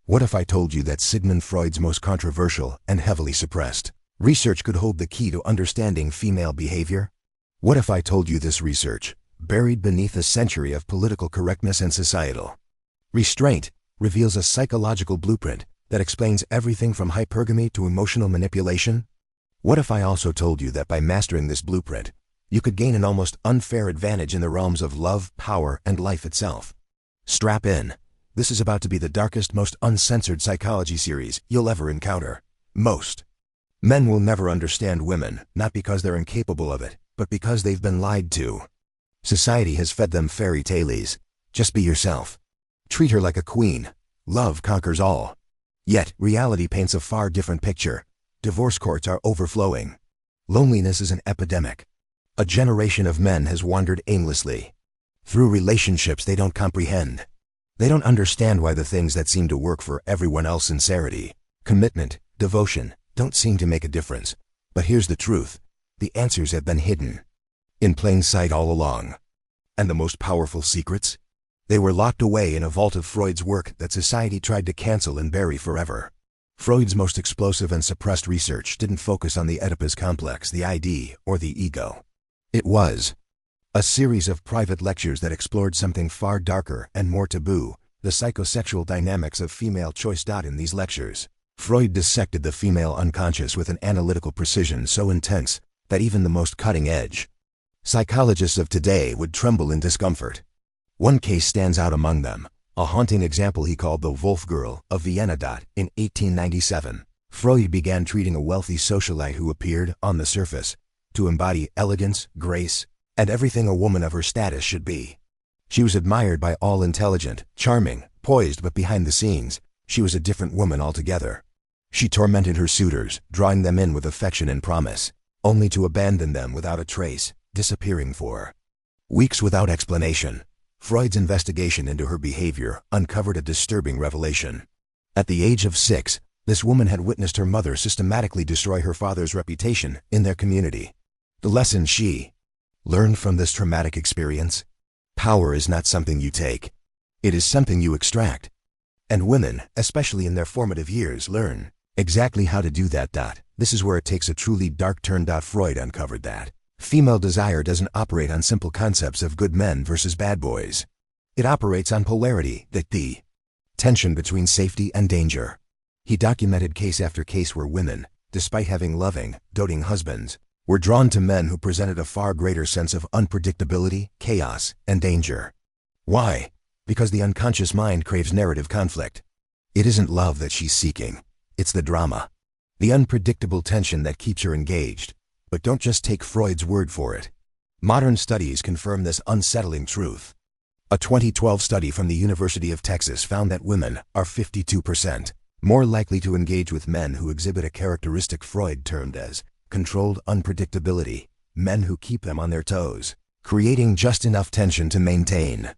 What if I told you that Sigmund Freud's most controversial and heavily suppressed research could hold the key to understanding female behavior? What if I told you this research, buried beneath a century of political correctness and societal restraint, reveals a psychological blueprint that explains everything from hypergamy to emotional manipulation? What if I also told you that by mastering this blueprint, you could gain an almost unfair advantage in the realms of love, power, and life itself? Strap in. This is about to be the darkest, most uncensored psychology series you'll ever encounter. Most men will never understand women, not because they're incapable of it, but because they've been lied to. Society has fed them fairy tales. Just be yourself. Treat her like a queen. Love conquers all. Yet, reality paints a far different picture. Divorce courts are overflowing. Loneliness is an epidemic. A generation of men has wandered aimlessly through relationships they don't comprehend. They don't understand why the things that seem to work for everyone else, sincerity, commitment, devotion, don't seem to make a difference. But here's the truth. The answers have been hidden in plain sight all along. And the most powerful secrets? They were locked away in a vault of Freud's work that society tried to cancel and bury forever. Freud's most explosive and suppressed research didn't focus on the Oedipus complex, the ID, or the ego. It was a series of private lectures that explored something far darker and more taboo, the psychosexual dynamics of female choice. In these lectures, Freud dissected the female unconscious with an analytical precision so intense that even the most cutting-edge psychologists of today would tremble in discomfort. One case stands out among them, a haunting example he called the Wolf Girl of Vienna. In 1897, Freud began treating a wealthy socialite who appeared, on the surface, to embody elegance, grace, and everything a woman of her status should be. She was admired by all, intelligent, charming, poised, but behind the scenes, she was a different woman altogether. She tormented her suitors, drawing them in with affection and promise, only to abandon them without a trace, disappearing for weeks without explanation. Freud's investigation into her behavior uncovered a disturbing revelation. At the age of 6, this woman had witnessed her mother systematically destroy her father's reputation in their community. The lesson she learned from this traumatic experience: power is not something you take. It is something you extract. And women, especially in their formative years, learn exactly how to do that. This is where it takes a truly dark turn. Freud uncovered that female desire doesn't operate on simple concepts of good men versus bad boys. It operates on polarity, the tension between safety and danger. He documented case after case where women, despite having loving, doting husbands, were drawn to men who presented a far greater sense of unpredictability, chaos, and danger. Why? Because the unconscious mind craves narrative conflict. It isn't love that she's seeking. It's the drama, the unpredictable tension that keeps her engaged. But don't just take Freud's word for it. Modern studies confirm this unsettling truth. A 2012 study from the University of Texas found that women are 52% more likely to engage with men who exhibit a characteristic Freud termed as controlled unpredictability, men who keep them on their toes, creating just enough tension to maintain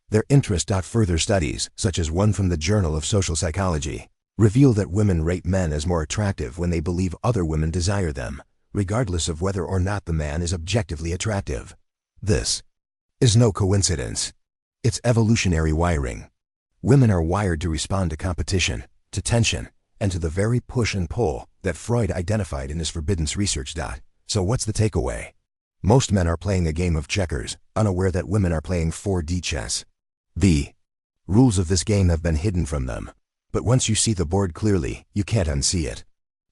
their interest. Further studies, such as one from the Journal of Social Psychology, reveal that women rate men as more attractive when they believe other women desire them, regardless of whether or not the man is objectively attractive. This is no coincidence. It's evolutionary wiring. Women are wired to respond to competition, to tension, and to the very push and pull that Freud identified in his forbidden research. So what's the takeaway? Most men are playing a game of checkers, unaware that women are playing 4D chess. The rules of this game have been hidden from them, but once you see the board clearly, you can't unsee it.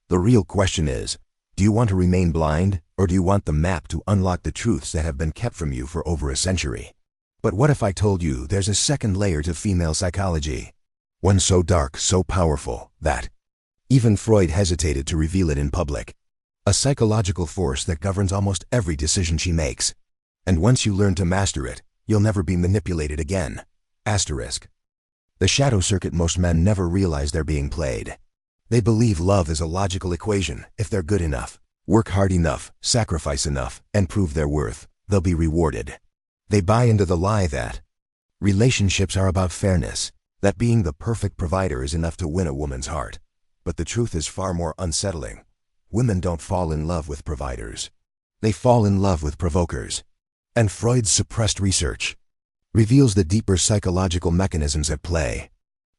The real question is, do you want to remain blind, or do you want the map to unlock the truths that have been kept from you for over a century? But what if I told you there's a second layer to female psychology? One so dark, so powerful, that even Freud hesitated to reveal it in public. A psychological force that governs almost every decision she makes. And once you learn to master it, you'll never be manipulated again. Asterisk. The shadow circuit. Most men never realize they're being played. They believe love is a logical equation. If they're good enough, work hard enough, sacrifice enough, and prove their worth, they'll be rewarded. They buy into the lie that relationships are about fairness, that being the perfect provider is enough to win a woman's heart. But the truth is far more unsettling. Women don't fall in love with providers. They fall in love with provokers. And Freud's suppressed research reveals the deeper psychological mechanisms at play.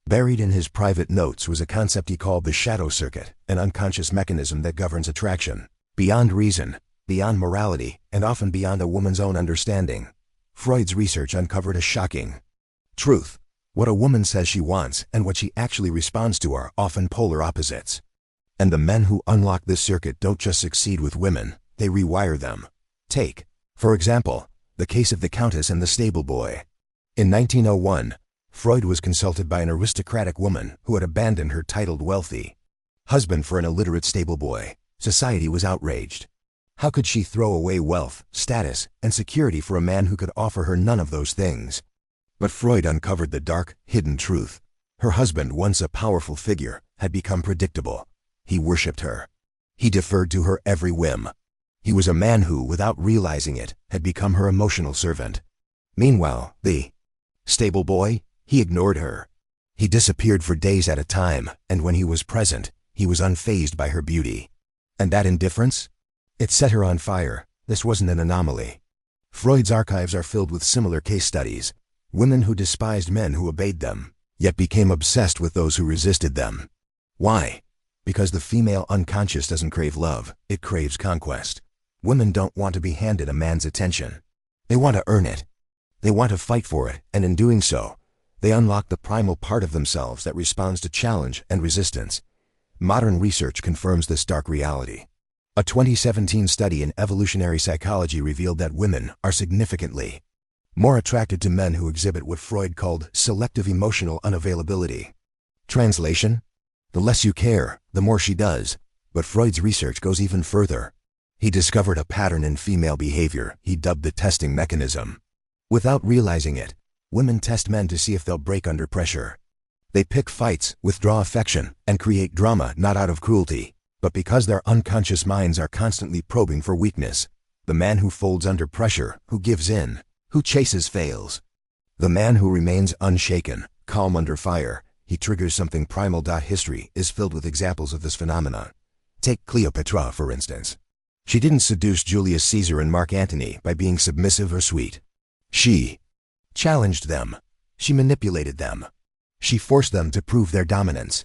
Buried in his private notes was a concept he called the shadow circuit, an unconscious mechanism that governs attraction, beyond reason, beyond morality, and often beyond a woman's own understanding. Freud's research uncovered a shocking truth. What a woman says she wants and what she actually responds to are often polar opposites. And the men who unlock this circuit don't just succeed with women, they rewire them. Take, for example, the case of the Countess and the stable boy. In 1901, Freud was consulted by an aristocratic woman who had abandoned her titled wealthy husband for an illiterate stable boy. Society was outraged. How could she throw away wealth, status, and security for a man who could offer her none of those things? But Freud uncovered the dark, hidden truth. Her husband, once a powerful figure, had become predictable. He worshipped her. He deferred to her every whim. He was a man who, without realizing it, had become her emotional servant. Meanwhile, the stable boy, he ignored her. He disappeared for days at a time, and when he was present, he was unfazed by her beauty. And that indifference? It set her on fire. This wasn't an anomaly. Freud's archives are filled with similar case studies. Women who despised men who obeyed them, yet became obsessed with those who resisted them. Why? Because the female unconscious doesn't crave love, it craves conquest. Women don't want to be handed a man's attention. They want to earn it. They want to fight for it, and in doing so, they unlock the primal part of themselves that responds to challenge and resistance. Modern research confirms this dark reality. A 2017 study in evolutionary psychology revealed that women are significantly more attracted to men who exhibit what Freud called selective emotional unavailability. Translation? The less you care, the more she does. But Freud's research goes even further. He discovered a pattern in female behavior he dubbed the testing mechanism. Without realizing it, women test men to see if they'll break under pressure. They pick fights, withdraw affection, and create drama not out of cruelty, but because their unconscious minds are constantly probing for weakness. The man who folds under pressure, who gives in, who chases fails. The man who remains unshaken, calm under fire, he triggers something primal. History is filled with examples of this phenomenon. Take Cleopatra, for instance. She didn't seduce Julius Caesar and Mark Antony by being submissive or sweet. She challenged them. She manipulated them. She forced them to prove their dominance.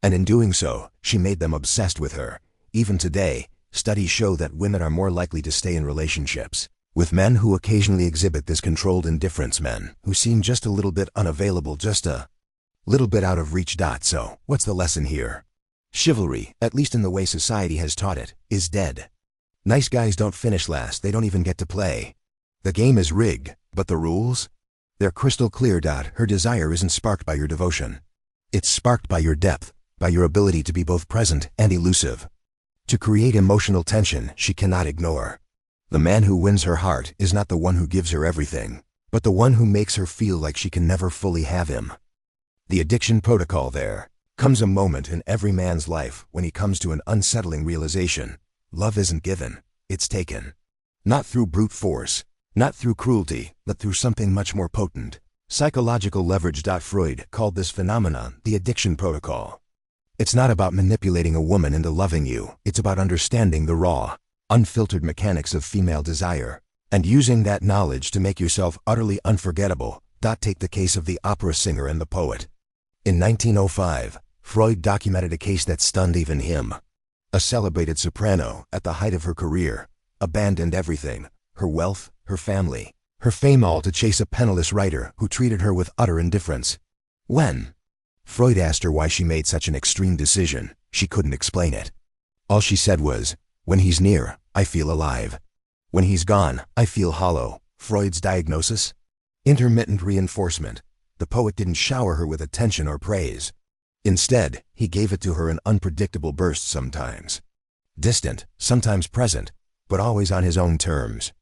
And in doing so, she made them obsessed with her. Even today, studies show that women are more likely to stay in relationships with men who occasionally exhibit this controlled indifference, men who seem just a little bit unavailable, just a little bit out of reach. So, what's the lesson here? Chivalry, at least in the way society has taught it, is dead. Nice guys don't finish last, they don't even get to play. The game is rigged, but the rules? They're crystal clear. Her desire isn't sparked by your devotion. It's sparked by your depth, by your ability to be both present and elusive. To create emotional tension she cannot ignore. The man who wins her heart is not the one who gives her everything, but the one who makes her feel like she can never fully have him. The addiction protocol. There comes a moment in every man's life when he comes to an unsettling realization. Love isn't given, it's taken. Not through brute force, not through cruelty, but through something much more potent. Psychological leverage. Freud called this phenomenon the addiction protocol. It's not about manipulating a woman into loving you, it's about understanding the raw, unfiltered mechanics of female desire, and using that knowledge to make yourself utterly unforgettable. Take the case of the opera singer and the poet. In 1905, Freud documented a case that stunned even him. A celebrated soprano, at the height of her career, abandoned everything, her wealth, her family, her fame, all to chase a penniless writer who treated her with utter indifference. When Freud asked her why she made such an extreme decision, she couldn't explain it. All she said was, "When he's near, I feel alive. When he's gone, I feel hollow." Freud's diagnosis? Intermittent reinforcement. The poet didn't shower her with attention or praise. Instead, he gave it to her in unpredictable bursts, sometimes distant, sometimes present, but always on his own terms.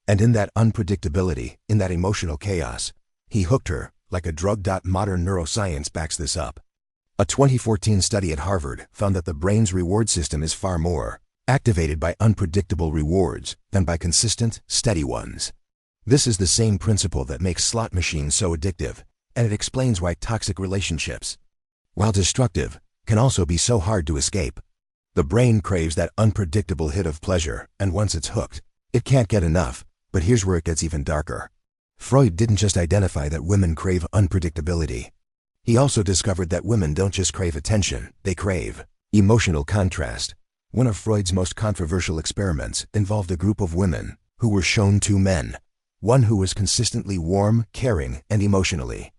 And in that unpredictability, in that emotional chaos, he hooked her like a drug. Modern neuroscience backs this up. A 2014 study at Harvard found that the brain's reward system is far more activated by unpredictable rewards than by consistent, steady ones. This is the same principle that makes slot machines so addictive, and it explains why toxic relationships, while destructive, can also be so hard to escape. The brain craves that unpredictable hit of pleasure, and once it's hooked, it can't get enough. But here's where it gets even darker. Freud didn't just identify that women crave unpredictability. He also discovered that women don't just crave attention, they crave emotional contrast. One of Freud's most controversial experiments involved a group of women who were shown two men, one who was consistently warm, caring, and emotionally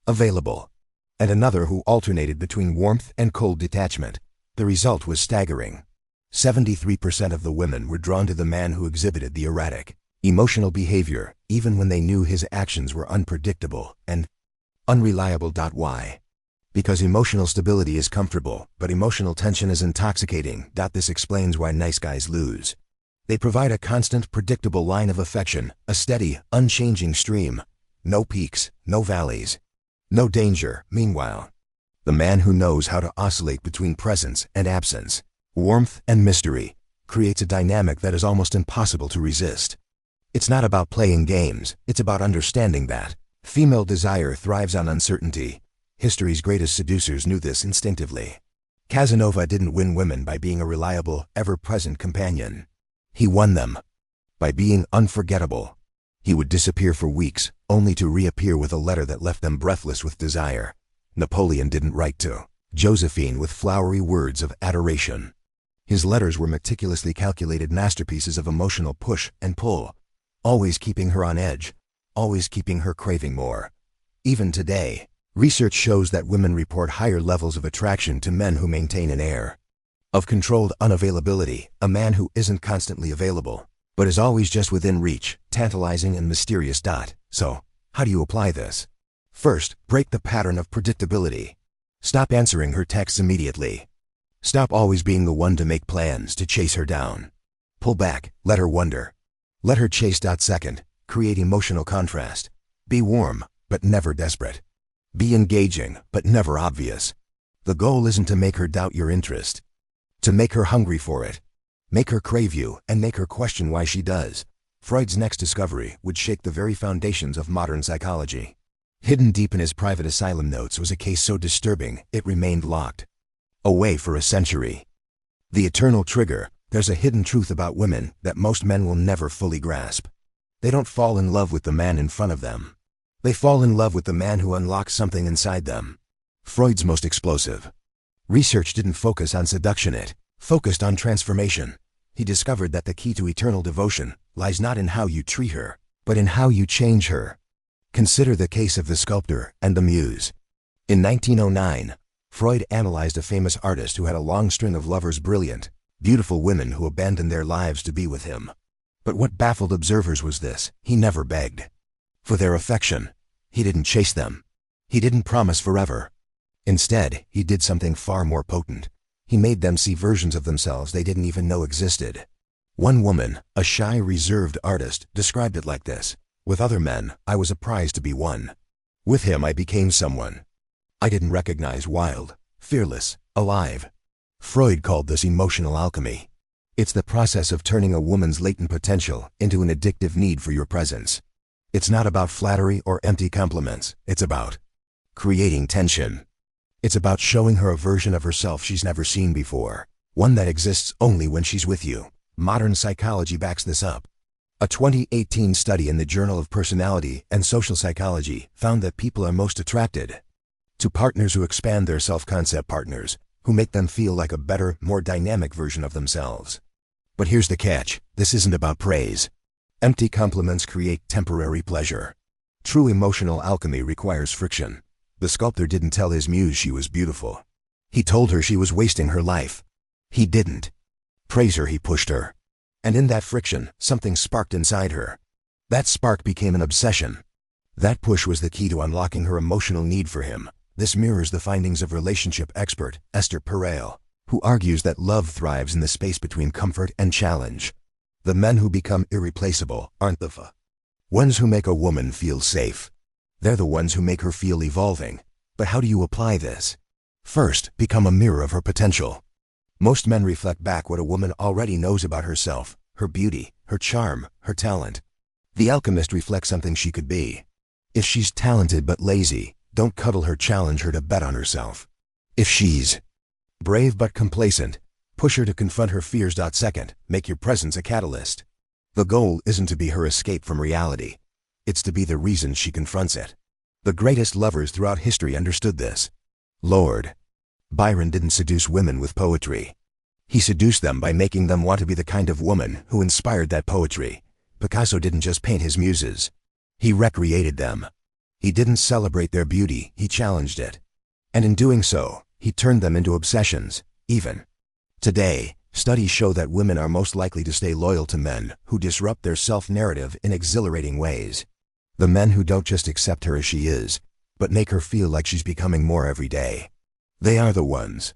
available, and another who alternated between warmth and cold detachment. The result was staggering. 73% of the women were drawn to the man who exhibited the erratic, emotional behavior, even when they knew his actions were unpredictable and unreliable. Why? Because emotional stability is comfortable, but emotional tension is intoxicating. This explains why nice guys lose. They provide a constant, predictable line of affection, a steady, unchanging stream. No peaks, no valleys, no danger. Meanwhile, the man who knows how to oscillate between presence and absence, warmth and mystery, creates a dynamic that is almost impossible to resist. It's not about playing games, it's about understanding that female desire thrives on uncertainty. History's greatest seducers knew this instinctively. Casanova didn't win women by being a reliable, ever-present companion. He won them by being unforgettable. He would disappear for weeks, only to reappear with a letter that left them breathless with desire. Napoleon didn't write to Josephine with flowery words of adoration. His letters were meticulously calculated masterpieces of emotional push and pull, always keeping her on edge, always keeping her craving more. Even today, research shows that women report higher levels of attraction to men who maintain an air of controlled unavailability, a man who isn't constantly available, but is always just within reach, tantalizing and mysterious. So, how do you apply this? First, break the pattern of predictability. Stop answering her texts immediately. Stop always being the one to make plans to chase her down. Pull back, let her wonder. Let her chase. Second, create emotional contrast. Be warm, but never desperate. Be engaging, but never obvious. The goal isn't to make her doubt your interest, to make her hungry for it. Make her crave you and make her question why she does. Freud's next discovery would shake the very foundations of modern psychology. Hidden deep in his private asylum notes was a case so disturbing it remained locked away for a century. The eternal trigger. There's a hidden truth about women that most men will never fully grasp. They don't fall in love with the man in front of them. They fall in love with the man who unlocks something inside them. Freud's most explosive research didn't focus on seduction, it focused on transformation. He discovered that the key to eternal devotion lies not in how you treat her, but in how you change her. Consider the case of the sculptor and the muse. In 1909, Freud analyzed a famous artist who had a long string of lovers, brilliant, beautiful women who abandoned their lives to be with him. But what baffled observers was this: he never begged for their affection. He didn't chase them. He didn't promise forever. Instead, he did something far more potent. He made them see versions of themselves they didn't even know existed. One woman, a shy, reserved artist, described it like this: with other men, I was a prize to be won. With him, I became someone I didn't recognize, wild, fearless, alive. Freud called this emotional alchemy. It's the process of turning a woman's latent potential into an addictive need for your presence. It's not about flattery or empty compliments. It's about creating tension. It's about showing her a version of herself she's never seen before, one that exists only when she's with you. Modern psychology backs this up. A 2018 study in the Journal of Personality and Social Psychology found that people are most attracted to partners who expand their self-concept, partners who make them feel like a better, more dynamic version of themselves. But here's the catch: this isn't about praise. Empty compliments create temporary pleasure. True emotional alchemy requires friction. The sculptor didn't tell his muse she was beautiful. He told her she was wasting her life. He didn't praise her, he pushed her. And in that friction, something sparked inside her. That spark became an obsession. That push was the key to unlocking her emotional need for him. This mirrors the findings of relationship expert Esther Perel, who argues that love thrives in the space between comfort and challenge. The men who become irreplaceable aren't the ones who make a woman feel safe. They're the ones who make her feel evolving. But how do you apply this? First, become a mirror of her potential. Most men reflect back what a woman already knows about herself: her beauty, her charm, her talent. The alchemist reflects something she could be. If she's talented but lazy, don't cuddle her, challenge her to bet on herself. If she's brave but complacent, push her to confront her fears. Second, make your presence a catalyst. The goal isn't to be her escape from reality. It's to be the reason she confronts it. The greatest lovers throughout history understood this. Lord Byron didn't seduce women with poetry. He seduced them by making them want to be the kind of woman who inspired that poetry. Picasso didn't just paint his muses. He recreated them. He didn't celebrate their beauty, he challenged it. And in doing so, he turned them into obsessions, even. Today, studies show that women are most likely to stay loyal to men who disrupt their self-narrative in exhilarating ways. The men who don't just accept her as she is, but make her feel like she's becoming more every day. They are the ones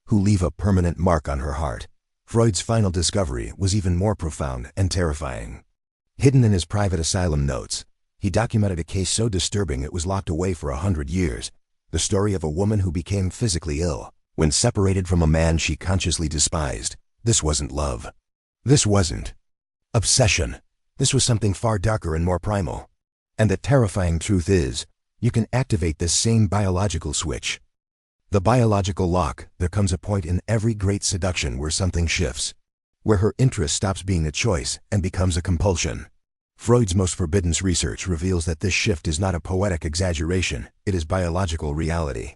who leave a permanent mark on her heart. Freud's final discovery was even more profound and terrifying. Hidden in his private asylum notes, he documented a case so disturbing it was locked away for 100 years. The story of a woman who became physically ill when separated from a man she consciously despised. This wasn't love. This wasn't obsession. This was something far darker and more primal. And the terrifying truth is, you can activate this same biological switch. The biological lock. There comes a point in every great seduction where something shifts, where her interest stops being a choice and becomes a compulsion. Freud's most forbidden research reveals that this shift is not a poetic exaggeration, it is biological reality.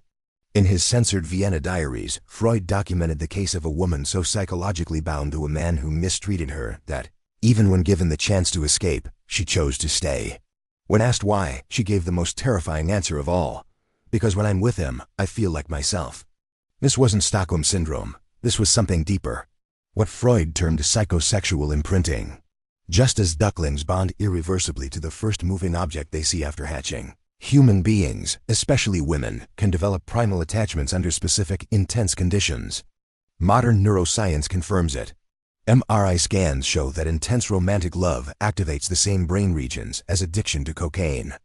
In his censored Vienna diaries, Freud documented the case of a woman so psychologically bound to a man who mistreated her that, even when given the chance to escape, she chose to stay. When asked why, she gave the most terrifying answer of all. Because when I'm with him, I feel like myself. This wasn't Stockholm Syndrome. This was something deeper. What Freud termed psychosexual imprinting. Just as ducklings bond irreversibly to the first moving object they see after hatching, human beings, especially women, can develop primal attachments under specific, intense conditions. Modern neuroscience confirms it. MRI scans show that intense romantic love activates the same brain regions as addiction to cocaine.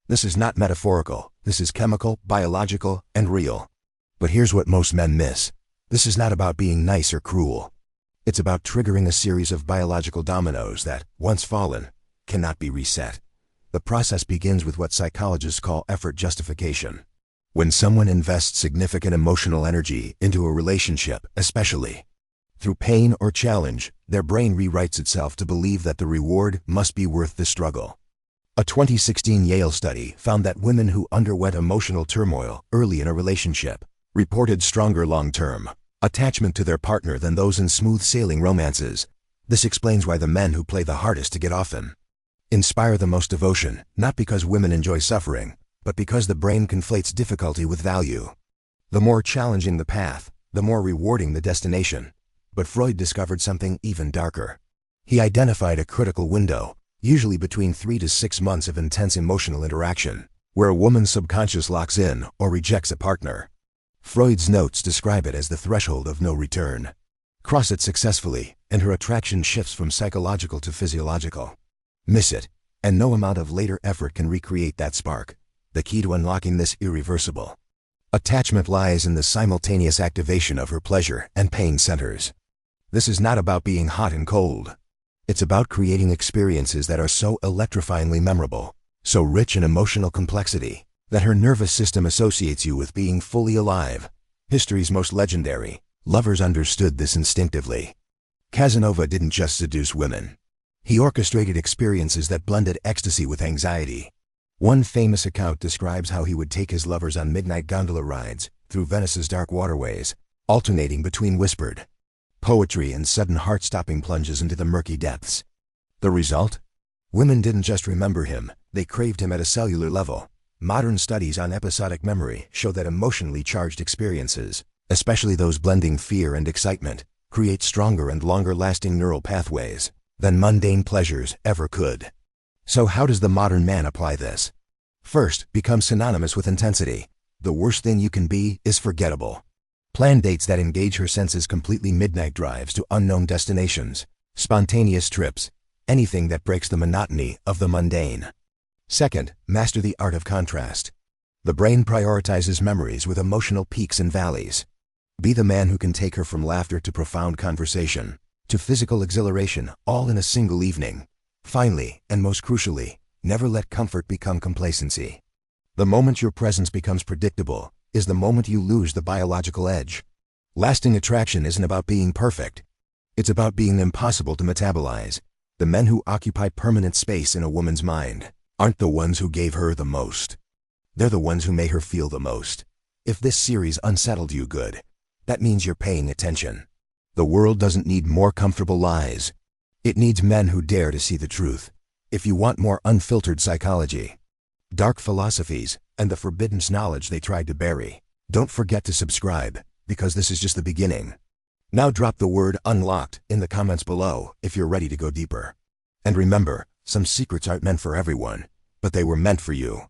This is not metaphorical. This is chemical, biological, and real. But here's what most men miss. This is not about being nice or cruel. It's about triggering a series of biological dominoes that, once fallen, cannot be reset. The process begins with what psychologists call effort justification. When someone invests significant emotional energy into a relationship, especially through pain or challenge, their brain rewrites itself to believe that the reward must be worth the struggle. A 2016 Yale study found that women who underwent emotional turmoil early in a relationship reported stronger long-term attachment to their partner than those in smooth-sailing romances. This explains why the men who play the hardest to get off them inspire the most devotion, not because women enjoy suffering, but because the brain conflates difficulty with value. The more challenging the path, the more rewarding the destination. But Freud discovered something even darker. He identified a critical window, usually between 3 to 6 months of intense emotional interaction, where a woman's subconscious locks in or rejects a partner. Freud's notes describe it as the threshold of no return. Cross it successfully, and her attraction shifts from psychological to physiological. Miss it, and no amount of later effort can recreate that spark. The key to unlocking this irreversible attachment lies in the simultaneous activation of her pleasure and pain centers. This is not about being hot and cold. It's about creating experiences that are so electrifyingly memorable, so rich in emotional complexity, that her nervous system associates you with being fully alive. History's most legendary lovers understood this instinctively. Casanova didn't just seduce women. He orchestrated experiences that blended ecstasy with anxiety. One famous account describes how he would take his lovers on midnight gondola rides through Venice's dark waterways, alternating between whispered poetry and sudden heart-stopping plunges into the murky depths. The result? Women didn't just remember him, they craved him at a cellular level. Modern studies on episodic memory show that emotionally charged experiences, especially those blending fear and excitement, create stronger and longer-lasting neural pathways than mundane pleasures ever could. So how does the modern man apply this? First, become synonymous with intensity. The worst thing you can be is forgettable. Plan dates that engage her senses completely, midnight drives to unknown destinations, spontaneous trips, anything that breaks the monotony of the mundane. Second, master the art of contrast. The brain prioritizes memories with emotional peaks and valleys. Be the man who can take her from laughter to profound conversation, to physical exhilaration, all in a single evening. Finally, and most crucially, never let comfort become complacency. The moment your presence becomes predictable is the moment you lose the biological edge. Lasting attraction isn't about being perfect. It's about being impossible to metabolize. The men who occupy permanent space in a woman's mind aren't the ones who gave her the most. They're the ones who made her feel the most. If this series unsettled you good, that means you're paying attention. The world doesn't need more comfortable lies. It needs men who dare to see the truth. If you want more unfiltered psychology, dark philosophies, and the forbidden knowledge they tried to bury, don't forget to subscribe, because this is just the beginning. Now drop the word unlocked in the comments below if you're ready to go deeper. And remember, some secrets aren't meant for everyone, but they were meant for you.